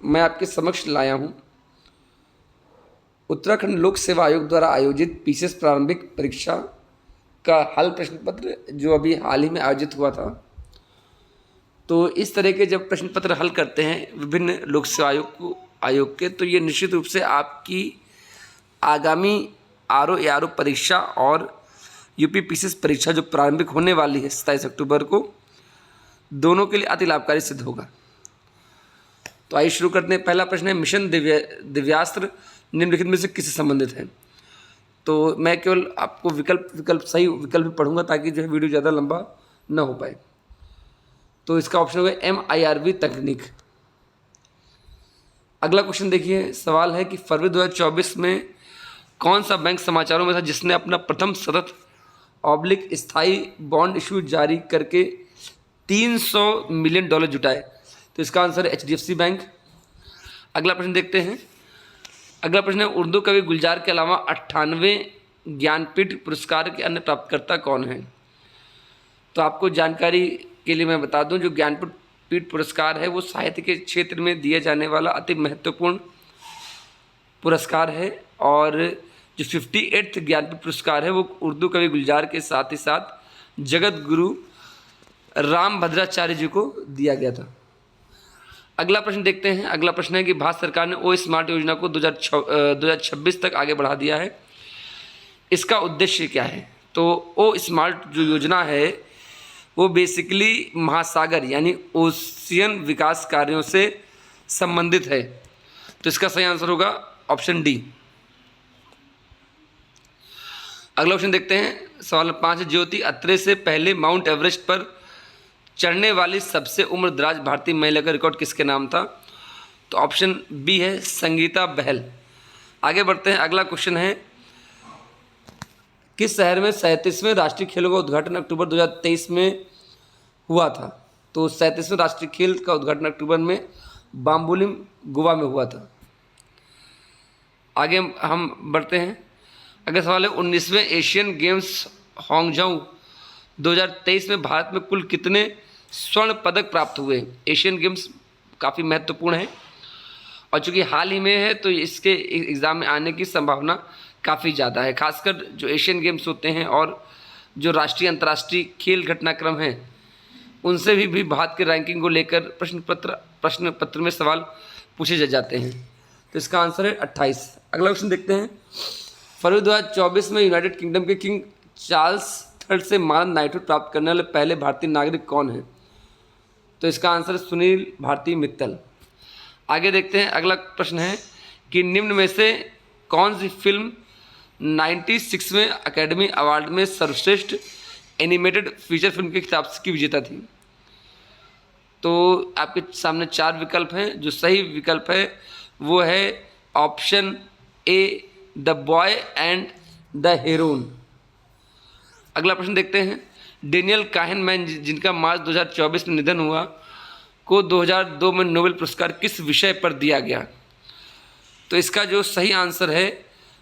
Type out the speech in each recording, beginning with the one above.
मैं आपके समक्ष लाया हूँ उत्तराखंड लोक सेवा आयोग द्वारा आयोजित पीसीएस प्रारंभिक परीक्षा का हल प्रश्न पत्र, जो अभी हाल ही में आयोजित हुआ था। तो इस तरह के जब प्रश्न पत्र हल करते हैं विभिन्न लोक सेवा आयोग के, तो ये निश्चित रूप से आपकी आगामी आरओ एआरओ परीक्षा और यूपी पीसीएस परीक्षा जो प्रारंभिक होने वाली है 27 अक्टूबर को, दोनों के लिए अति लाभकारी सिद्ध होगा। तो आइए शुरू करते हैं। पहला प्रश्न है, मिशन दिव्यास्त्र निम्नलिखित में से किससे संबंधित है? तो मैं केवल आपको सही विकल्प भी पढ़ूंगा ताकि जो है वीडियो ज़्यादा लंबा न हो पाए। तो इसका ऑप्शन होगा MIRV तकनीक। अगला क्वेश्चन देखिए, सवाल है कि फरवरी 2024 में कौन सा बैंक समाचारों में था जिसने अपना प्रथम सतत ऑब्लिक स्थायी बॉन्ड इशू जारी करके $300 मिलियन जुटाए? तो इसका आंसर है HDFC बैंक। अगला प्रश्न देखते हैं। अगला प्रश्न है, उर्दू कवि गुलजार के अलावा 98वें ज्ञानपीठ पुरस्कार के अन्य प्राप्तकर्ता कौन हैं? तो आपको जानकारी के लिए मैं बता दूं, जो ज्ञानपीठ पुरस्कार है वो साहित्य के क्षेत्र में दिया जाने वाला अति महत्वपूर्ण पुरस्कार है, और जो 58th ज्ञानपीठ पुरस्कार है वो उर्दू कवि गुलजार के साथ ही साथ जगत गुरु राम भद्राचार्य जी को दिया गया था। अगला प्रश्न देखते हैं। अगला प्रश्न है कि भारत सरकार ने ओ स्मार्ट योजना को 2026 तक आगे बढ़ा दिया है, इसका उद्देश्य क्या है? तो ओ स्मार्ट जो योजना है वो बेसिकली महासागर यानी ओशियन विकास कार्यों से संबंधित है। तो इसका सही आंसर होगा ऑप्शन डी। अगला ऑप्शन देखते हैं। सवाल 5, ज्योति अत्रे से पहले माउंट एवरेस्ट पर चढ़ने वाली सबसे उम्रदराज भारतीय महिला का रिकॉर्ड किसके नाम था? तो ऑप्शन बी है संगीता बहल। आगे बढ़ते हैं। अगला क्वेश्चन है, किस शहर में 37वें राष्ट्रीय खेलों का उद्घाटन अक्टूबर 2023 में हुआ था? तो 37वें राष्ट्रीय खेल का उद्घाटन अक्टूबर में बाम्बोलिम गोवा में हुआ था। आगे हम बढ़ते हैं। अगला सवाल है, 19वें एशियन गेम्स हांगझाऊ 2023 में भारत में कुल कितने स्वर्ण पदक प्राप्त हुए? एशियन गेम्स काफ़ी महत्वपूर्ण है और चूँकि हाल ही में है तो इसके एग्ज़ाम में आने की संभावना काफ़ी ज़्यादा है। खासकर जो एशियन गेम्स होते हैं और जो राष्ट्रीय अंतर्राष्ट्रीय खेल घटनाक्रम हैं उनसे भी भारत के रैंकिंग को लेकर प्रश्न पत्र में सवाल पूछे जाते हैं। तो इसका आंसर है 28। अगला क्वेश्चन देखते हैं। फरवरी 2024 में यूनाइटेड किंगडम के किंग चार्ल्स III से मानद नाइटहुड प्राप्त करने वाले पहले भारतीय नागरिक कौन हैं? तो इसका आंसर है सुनील भारती मित्तल। आगे देखते हैं। अगला प्रश्न है कि निम्न में से कौन सी फिल्म 96वें अकेडमी अवार्ड में सर्वश्रेष्ठ एनिमेटेड फीचर फिल्म के खिताब की विजेता थी? तो आपके सामने 4 विकल्प हैं। जो सही विकल्प है वो है option A, the boy and the heroine. अगला प्रश्न देखते हैं। डेनियल काहनमैन, जिनका मार्च 2024 में निधन हुआ, को 2002 में नोबेल पुरस्कार किस विषय पर दिया गया? तो इसका जो सही आंसर है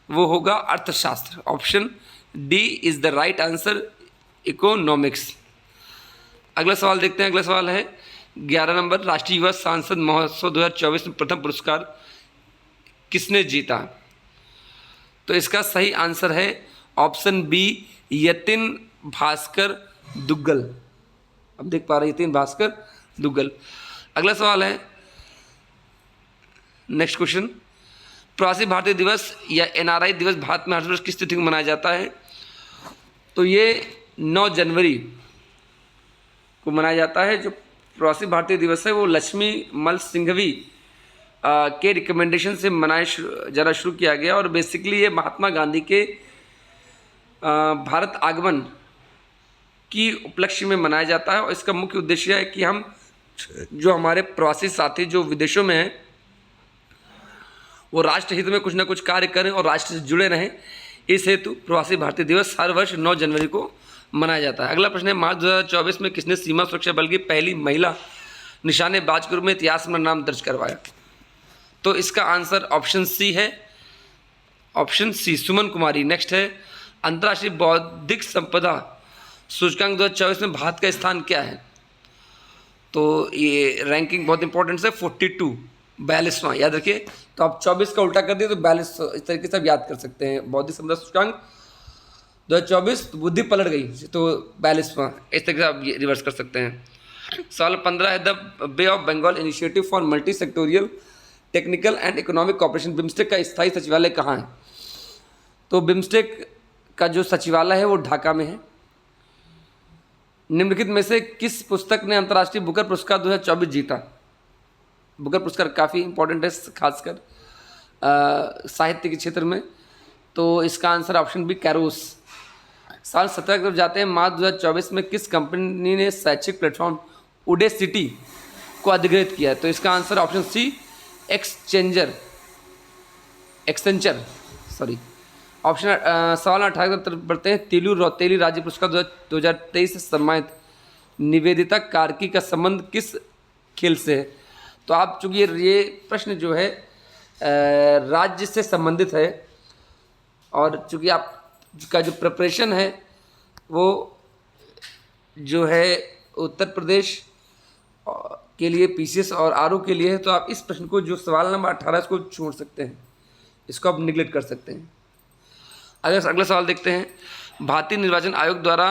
वो होगा अर्थशास्त्र। Option D is the right answer, economics. अगला सवाल देखते हैं। अगला सवाल है 11 नंबर, राष्ट्रीय युवा सांसद महोत्सव 2024 में प्रथम पुरस्कार किसने जीता? तो इसका सही आंसर है ऑप्शन बी, यतिन भास्कर दुग्गल। अब देख पा रहे हैं, यतिन भास्कर दुग्गल। अगला सवाल है, नेक्स्ट क्वेश्चन, प्रवासी भारतीय दिवस या NRI दिवस भारत में हर वर्ष किस तिथि को मनाया जाता है? तो ये 9 जनवरी को मनाया जाता है। जो प्रवासी भारतीय दिवस है वो लक्ष्मी मल सिंघवी के रिकमेंडेशन से जाना शुरू किया गया, और बेसिकली ये महात्मा गांधी के भारत आगमन की उपलक्ष्य में मनाया जाता है। और इसका मुख्य उद्देश्य है कि हम जो हमारे प्रवासी साथी जो विदेशों में हैं वो राष्ट्र हित में कुछ ना कुछ कार्य करें और राष्ट्र से जुड़े रहें। इस हेतु प्रवासी भारतीय दिवस हर वर्ष 9 जनवरी को मनाया जाता है। अगला प्रश्न है, मार्च 2024 में किसने सीमा सुरक्षा बल की पहली महिला निशानेबाज के रूप में इतिहास में नाम दर्ज करवाया? तो इसका आंसर ऑप्शन सी है, ऑप्शन सी, सुमन कुमारी। नेक्स्ट है, अंतर्राष्ट्रीय बौद्धिक संपदा सूचकांक 2024 में भारत का स्थान क्या है? तो ये रैंकिंग बहुत इंपॉर्टेंट है, 42। 42वां, याद रखिए। तो आप 24 का उल्टा कर दिए तो 42, इस तरीके से आप याद कर सकते हैं। बौद्धिक संपदा सूचकांक 2024 तो बुद्धि पलट गई, तो 42वां, इस तरीके से आप रिवर्स कर सकते हैं। सवाल 15 है, the Bay of Bengal initiative for multi sectoral technical and economic cooperation, BIMSTEC का स्थायी सचिवालय कहाँ है? तो बिम्स्टेक का जो सचिवालय है वो ढाका में है। निम्नलिखित में से किस पुस्तक ने अंतर्राष्ट्रीय बुकर पुरस्कार 2024 जीता? बुकर पुरस्कार काफ़ी इंपॉर्टेंट है, खासकर साहित्य के क्षेत्र में। तो इसका आंसर ऑप्शन बी कैरोस। साल 17 की तरफ जाते हैं। मार्च 2024 में किस कंपनी ने शैक्षिक प्लेटफॉर्म उडेसिटी को अधिग्रहित किया है? तो इसका आंसर ऑप्शन सी एक्सचेंजर एक्सटेंचर सॉरी। ऑप्शन सवाल 18 की तरफ बढ़ते हैं। तिलू रौतेली राज्य पुरस्कार 2023 से सम्मानित निवेदिता कार्की का संबंध किस खेल से है? तो आप चूंकि ये प्रश्न जो है राज्य से संबंधित है, और चूंकि आप का जो प्रिपरेशन है वो जो है उत्तर प्रदेश के लिए पीसीएस और आरओ के लिए है, तो आप इस प्रश्न को, जो सवाल नंबर 18 इसको छोड़ सकते हैं, इसको आप निगलेक्ट कर सकते हैं। अगला सवाल देखते हैं। भारतीय निर्वाचन आयोग द्वारा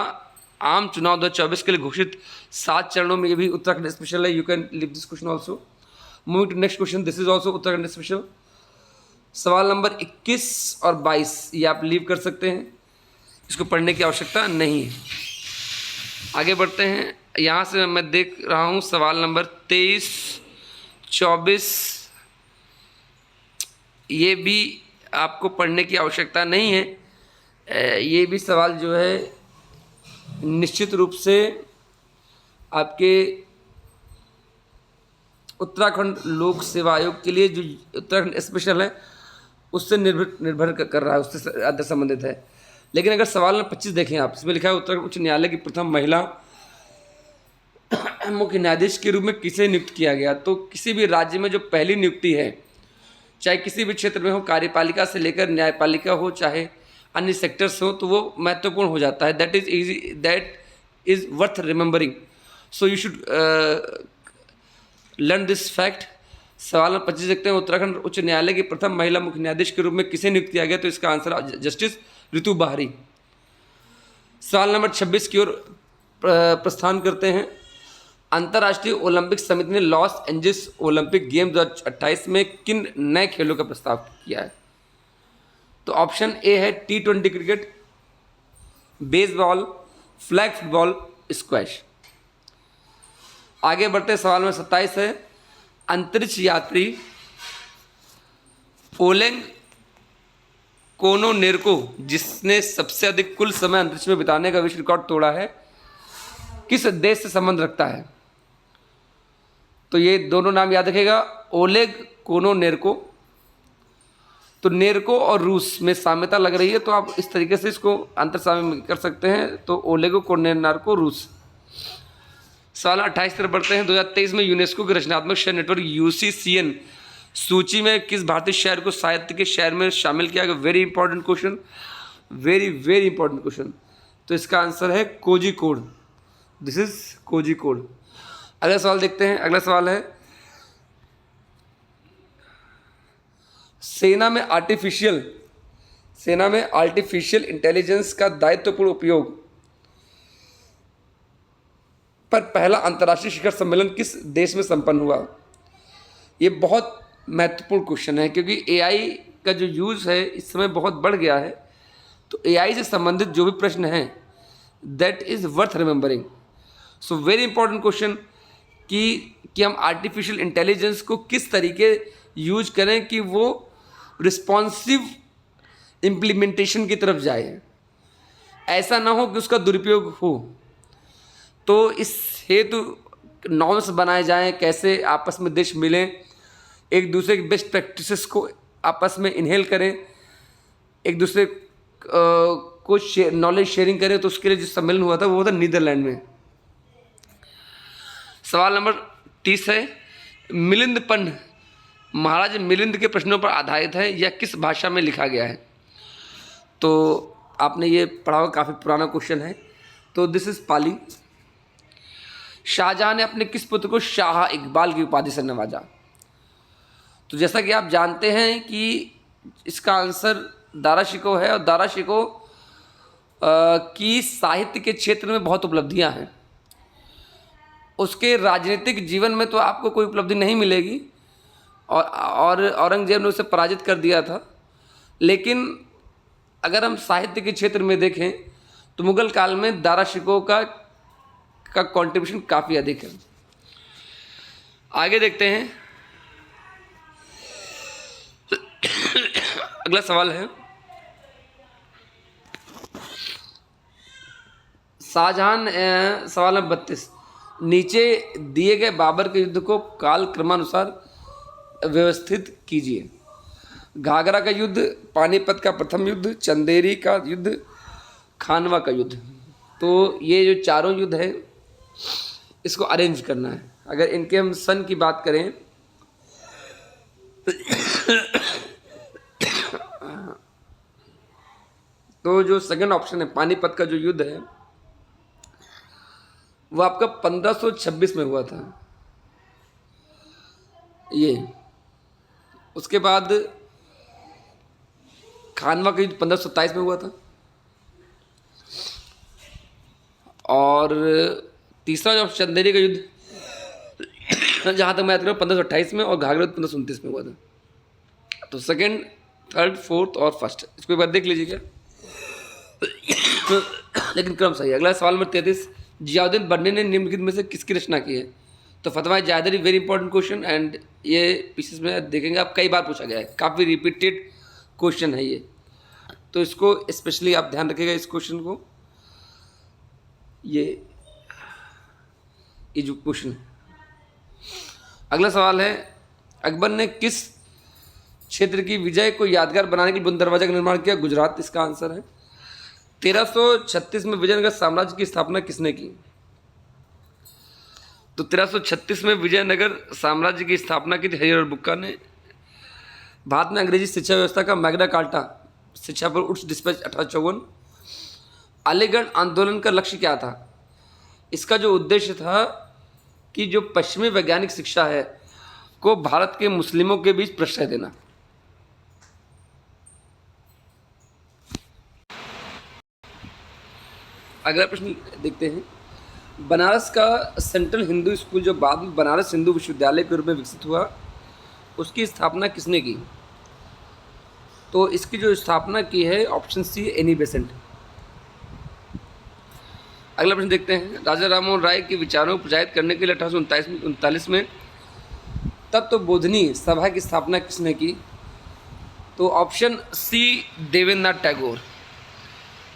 आम चुनाव 2024 के लिए घोषित 7 चरणों में, ये भी उत्तराखंड स्पेशल है। You can leave this question also. Moving to next question, this is also Uttarakhand special. सवाल नंबर 21 और 22 ये आप लीव कर सकते हैं, इसको पढ़ने की आवश्यकता नहीं है। आगे बढ़ते हैं। यहाँ से मैं देख रहा हूँ सवाल नंबर 23, 24 ये भी आपको पढ़ने की आवश्यकता नहीं है। ये भी सवाल जो है निश्चित रूप से आपके उत्तराखंड लोक सेवा आयोग के लिए, जो उत्तराखंड स्पेशल है, उससे निर्भर कर रहा है, उससे ज़्यादा संबंधित है। लेकिन अगर सवाल नंबर 25 देखें आप, इसमें लिखा है उत्तराखंड उच्च न्यायालय की प्रथम महिला मुख्य न्यायाधीश के रूप में किसे नियुक्त किया गया? तो किसी भी राज्य में जो पहली नियुक्ति है, चाहे किसी भी क्षेत्र में हो, कार्यपालिका से लेकर न्यायपालिका हो, चाहे अन्य सेक्टर्स हो, तो वो महत्वपूर्ण हो जाता है। That is worth remembering, so you should learn this fact. सवाल नंबर 25 देखते हैं। उत्तराखंड उच्च न्यायालय की प्रथम महिला मुख्य न्यायाधीश के रूप में किसे नियुक्त किया गया? तो इसका आंसर जस्टिस ऋतु बाहरी। सवाल नंबर 26 की ओर प्रस्थान करते हैं। अंतर्राष्ट्रीय ओलंपिक समिति ने लॉस एंजल्स ओलंपिक गेम 2028 में किन नए खेलों का प्रस्ताव किया है? तो ऑप्शन ए है T20 cricket, baseball, flag football, squash. आगे बढ़ते सवाल नंबर 27 है। अंतरिक्ष यात्री ओलेग कोनोनेरको, जिसने सबसे अधिक कुल समय अंतरिक्ष में बिताने का विश्व रिकॉर्ड तोड़ा है, किस देश से संबंध रखता है? तो ये दोनों नाम याद रखिएगा, ओलेग कोनोनेरको। तो नेरको और रूस में साम्यता लग रही है, तो आप इस तरीके से इसको अंतर साम्य कर सकते हैं। तो ओलेगो कोनोनेरको, रूस। सवाल 28 तरफ बढ़ते हैं। 2023 में यूनेस्को के रचनात्मक शहर नेटवर्क UCCN सूची में किस भारतीय शहर को साहित्य के शहर में शामिल किया गया? Very important question, very very important question. तो इसका आंसर है कोझिकोड। This is Kozhikode. अगला सवाल देखते हैं। अगला सवाल है, सेना में आर्टिफिशियल इंटेलिजेंस का दायित्वपूर्ण उपयोग पर पहला अंतर्राष्ट्रीय शिखर सम्मेलन किस देश में संपन्न हुआ? ये बहुत महत्वपूर्ण क्वेश्चन है, क्योंकि AI का जो यूज़ है इस समय बहुत बढ़ गया है। तो AI से संबंधित जो भी प्रश्न हैं, that is worth remembering. So very important question कि हम आर्टिफिशियल इंटेलिजेंस को किस तरीके यूज करें कि वो रिस्पॉन्सिव इम्प्लीमेंटेशन की तरफ जाए, ऐसा ना हो कि उसका दुरुपयोग हो। तो इस हेतु नॉर्म्स बनाए जाएं, कैसे आपस में देश मिलें, एक दूसरे की बेस्ट प्रैक्टिसेस को आपस में इनहेल करें, एक दूसरे को नॉलेज शेयरिंग करें। तो उसके लिए जो सम्मेलन हुआ था वो था नीदरलैंड में। सवाल नंबर 30 है। मिलिंद पंड महाराज मिलिंद के प्रश्नों पर आधारित है, यह किस भाषा में लिखा गया है? तो आपने ये पढ़ा हुआ, काफ़ी पुराना क्वेश्चन है। तो दिस इज पाली। शाहजहां ने अपने किस पुत्र को शाह इकबाल की उपाधि से नवाजा? तो जैसा कि आप जानते हैं कि इसका आंसर दारा शिकोह है, और दारा शिकोह की साहित्य के क्षेत्र में बहुत उपलब्धियां हैं। उसके राजनीतिक जीवन में तो आपको कोई उपलब्धि नहीं मिलेगी, और औरंगजेब ने उसे पराजित कर दिया था। लेकिन अगर हम साहित्य के क्षेत्र में देखें तो मुगल काल में दारा शिकोह का कंट्रीब्यूशन काफ़ी अधिक है। आगे देखते हैं। अगला सवाल है, शाहजहां, सवाल नंबर 32, नीचे दिए गए बाबर के युद्ध को काल क्रमानुसार व्यवस्थित कीजिए। घाघरा का युद्ध, पानीपत का प्रथम युद्ध, चंदेरी का युद्ध, खानवा का युद्ध। तो ये जो चारों युद्ध है इसको अरेंज करना है। अगर इनके हम सन की बात करें तो जो सेकंड ऑप्शन है पानीपत का जो युद्ध है वो आपका 1526 में हुआ था ये। उसके बाद खानवा का युद्ध 1527 में हुआ था, और तीसरा जो चंदेरी का युद्ध जहाँ तक मैं याद कर रहा हूँ 1528 में, और घाघरा 1529 में हुआ था। तो सेकंड, थर्ड, फोर्थ और फर्स्ट, इसको एक बार देख लीजिएगा। लेकिन क्रम सही है। अगला सवाल नंबर 33, जियाउद्दीन बन्नी ने निम्नलिखित में से किसकी रचना की है? तो फतवा जायदरी, वेरी इंपॉर्टेंट क्वेश्चन, एंड ये पीसेस में देखेंगे आप कई बार पूछा गया है, काफ़ी रिपीटेड क्वेश्चन है ये, तो इसको स्पेशली आप ध्यान रखिएगा इस क्वेश्चन को। ये जो क्वेश्चन है। अगला सवाल है, अकबर ने किस क्षेत्र की विजय को यादगार बनाने के लिए बुलंद दरवाजा का निर्माण किया? गुजरात इसका आंसर है। 1336 में विजयनगर साम्राज्य की स्थापना किसने की? तो 1336 में विजयनगर साम्राज्य की स्थापना की थी हरिहर बुक्का ने। भारत में अंग्रेजी शिक्षा व्यवस्था का मैग्ना कार्टा, शिक्षा पर उच्च डिस्पैच 1854। अलीगढ़ आंदोलन का लक्ष्य क्या था? इसका जो उद्देश्य था कि जो पश्चिमी वैज्ञानिक शिक्षा है को भारत के मुस्लिमों के बीच प्रश्रय देना। अगला प्रश्न देखते हैं, बनारस का सेंट्रल हिंदू स्कूल जो बाद में बनारस हिंदू विश्वविद्यालय के रूप में विकसित हुआ, उसकी स्थापना किसने की? तो इसकी जो स्थापना की है ऑप्शन सी, एनी बेसेंट। अगला प्रश्न देखते हैं, राजा राममोहन राय के विचारों को प्रचारित करने के लिए 1839 में तत्वबोधिनी सभा की स्थापना किसने की? तो ऑप्शन सी, देवेंद्रनाथ टैगोर।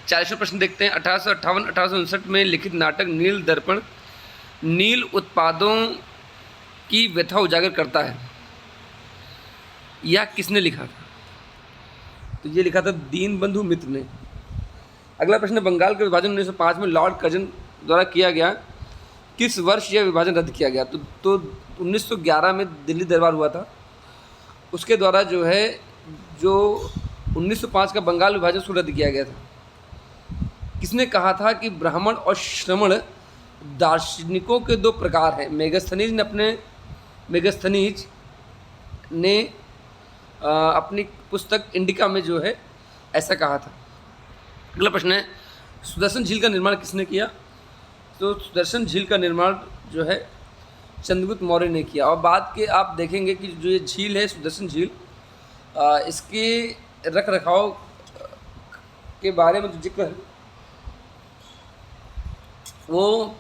40वां प्रश्न देखते हैं, 1858-1859 में लिखित नाटक नील दर्पण नील उत्पादों की व्यथा उजागर करता है, यह किसने लिखा था? तो ये लिखा था दीनबंधु मित्र ने। अगला प्रश्न, बंगाल का विभाजन 1905 में लॉर्ड कर्जन द्वारा किया गया, किस वर्ष यह विभाजन रद्द किया गया? तो 1911 में दिल्ली दरबार हुआ था, उसके द्वारा जो है जो 1905 का बंगाल विभाजन उसको रद्द किया गया था। किसने कहा था कि ब्राह्मण और श्रमण दार्शनिकों के दो प्रकार हैं? मेगस्थनीज ने अपनी पुस्तक इंडिका में जो है ऐसा कहा था। अगला प्रश्न है, सुदर्शन झील का निर्माण किसने किया? तो सुदर्शन झील का निर्माण जो है चंद्रगुप्त मौर्य ने किया। और बाद के आप देखेंगे कि जो ये झील है सुदर्शन झील, इसके रख रखाव के बारे में जो जिक्र है वो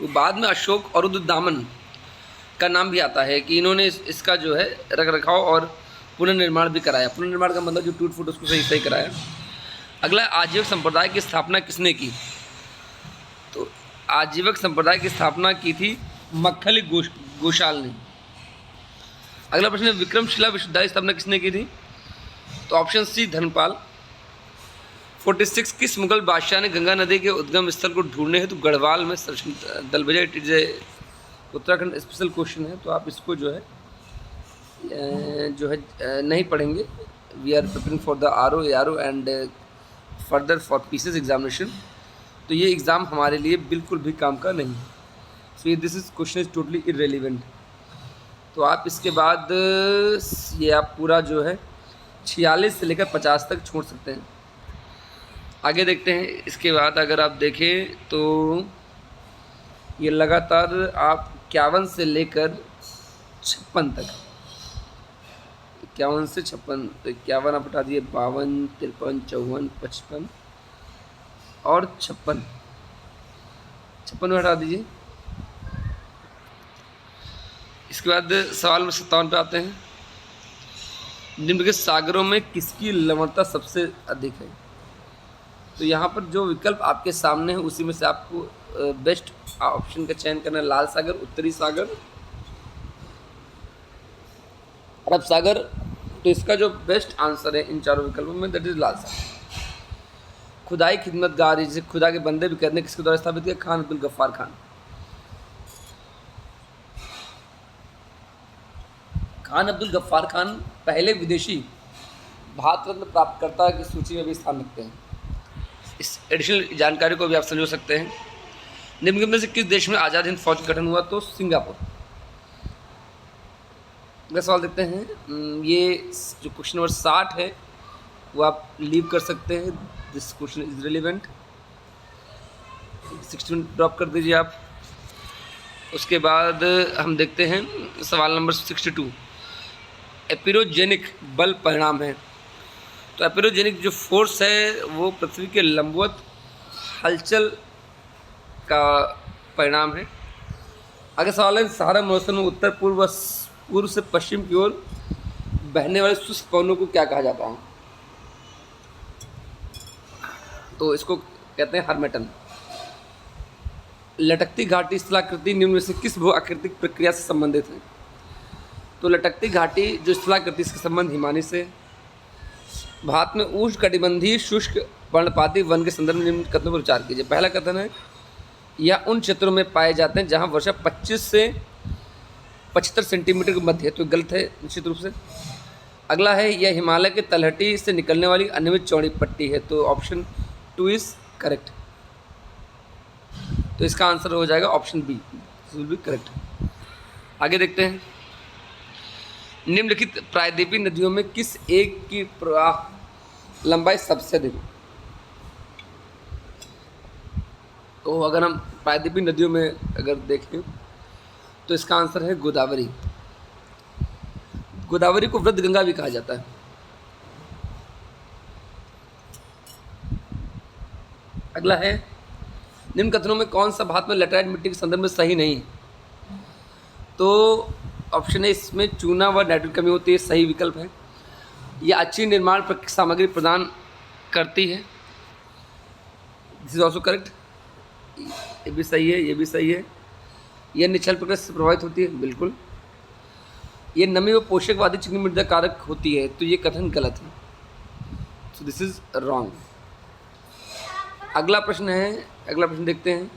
बाद में अशोक और रुद्रदामन का नाम भी आता है कि इन्होंने इसका जो है रख रखाव और पुनर्निर्माण भी कराया। पुनर्निर्माण का मतलब जो टूट फूट उसको सही कराया। अगला, आजीवक संप्रदाय की स्थापना किसने की? तो आजीवक संप्रदाय की स्थापना की थी मक्खली घोषाल ने। अगला प्रश्न, विक्रमशिला विश्वविद्यालय स्थापना किसने की थी? तो ऑप्शन सी, धर्मपाल। 46, किस मुगल बादशाह ने गंगा नदी के उद्गम स्थल को ढूंढने हेतु गढ़वाल में संरक्षण दल भेजा? It is a Uttarakhand special question है, तो आप इसको जो है नहीं पढ़ेंगे। We are preparing for the R O and further for PCS examination. तो ये एग्ज़ाम हमारे लिए बिल्कुल भी काम का नहीं है। So this is question is totally irrelevant. तो आप इसके बाद ये आप पूरा जो है 46 से लेकर 50 तक छोड़ सकते हैं। आगे देखते हैं। इसके बाद अगर आप देखें तो ये लगातार आप 51 से लेकर 56 तक, 51 से 56, तो 51 आप हटा दिए, 52, 53, 54, 55 और 56 में हटा दीजिए। इसके बाद सवाल नंबर 57 पे आते हैं। निम्नलिखित सागरों में किसकी लवणता सबसे अधिक है? तो यहाँ पर जो विकल्प आपके सामने है उसी में से आपको बेस्ट ऑप्शन का चयन करना है। लाल सागर, उत्तरी सागर, अरब सागर। तो इसका जो बेस्ट आंसर है इन चारों विकल्पों में दैट इज लाल सागर। खुदाई खिदमतगार, जिसे खुदा के बंदे भी कहते हैं, किसके द्वारा स्थापित किया? खान अब्दुल गफ्फार खान। खान अब्दुल गफ्फार खान पहले विदेशी भारत रत्न प्राप्तकर्ता की सूची में भी स्थान रखते हैं। इस एडिशनल जानकारी को भी आप समझ सकते हैं। निम्नलिखित में से किस देश में आज़ाद हिंद फौज का गठन हुआ? तो सिंगापुर। अगला सवाल देखते हैं। ये जो क्वेश्चन नंबर 60 है वो आप लीव कर सकते हैं। This question is relevant. 60 drop कर दीजिए आप। उसके बाद हम देखते हैं सवाल नंबर 62। एपिरोजेनिक बल परिणाम है। तो एपिरोजेनिक जो फोर्स है वो पृथ्वी के लंबवत हलचल का परिणाम है। अगला सवाल है, सहारा मौसम में उत्तर पूर्व से पश्चिम की ओर बहने वाले शुष्क पवनों को क्या कहा जाता है? तो इसको कहते हैं हर्मेटन। लटकती घाटी स्थलाकृति निम्न में से किस भू आकृतिक प्रक्रिया से संबंधित है? तो लटकती घाटी जो स्थलाकृति, इसका संबंध हिमानी से। भारत में उष्णकटिबंधीय शुष्क पर्णपाती वन के संदर्भ में निम्न कथनों पर विचार कीजिए। पहला कथन है, यह उन क्षेत्रों में पाए जाते हैं जहां वर्षा 25 से 75 सेंटीमीटर के मध्य है। तो गलत है निश्चित रूप से। अगला है, यह हिमालय के तलहटी से निकलने वाली अनियमित चौड़ी पट्टी है। तो ऑप्शन 2 इज करेक्ट। तो इसका आंसर हो जाएगा option B, will be correct. आगे देखते हैं। निम्नलिखित प्रायद्वीपीय नदियों में किस एक की प्रवाह लंबाई सबसे अधिक? तो अगर हम प्रायद्वीपीय नदियों में अगर देखें तो इसका आंसर है गोदावरी। गोदावरी को वृद्ध गंगा भी कहा जाता है। अगला है, निम्न कथनों में कौन सा भारत में लैटेराइट मिट्टी के संदर्भ में सही नहीं? तो ऑप्शन है इसमें चूना व नाइट्रोजन कमी होती है, सही विकल्प है। यह अच्छी निर्माण सामग्री प्रदान करती है, दिस इज ऑल्सो करेक्ट। ये भी सही है, ये भी सही है। यह निश्चल प्रक्रिया से प्रभावित होती है, बिल्कुल। ये नमी व पोषकवादी चिकनी मृदा कारक होती है, तो ये कथन गलत है। So this is wrong. अगला प्रश्न देखते हैं।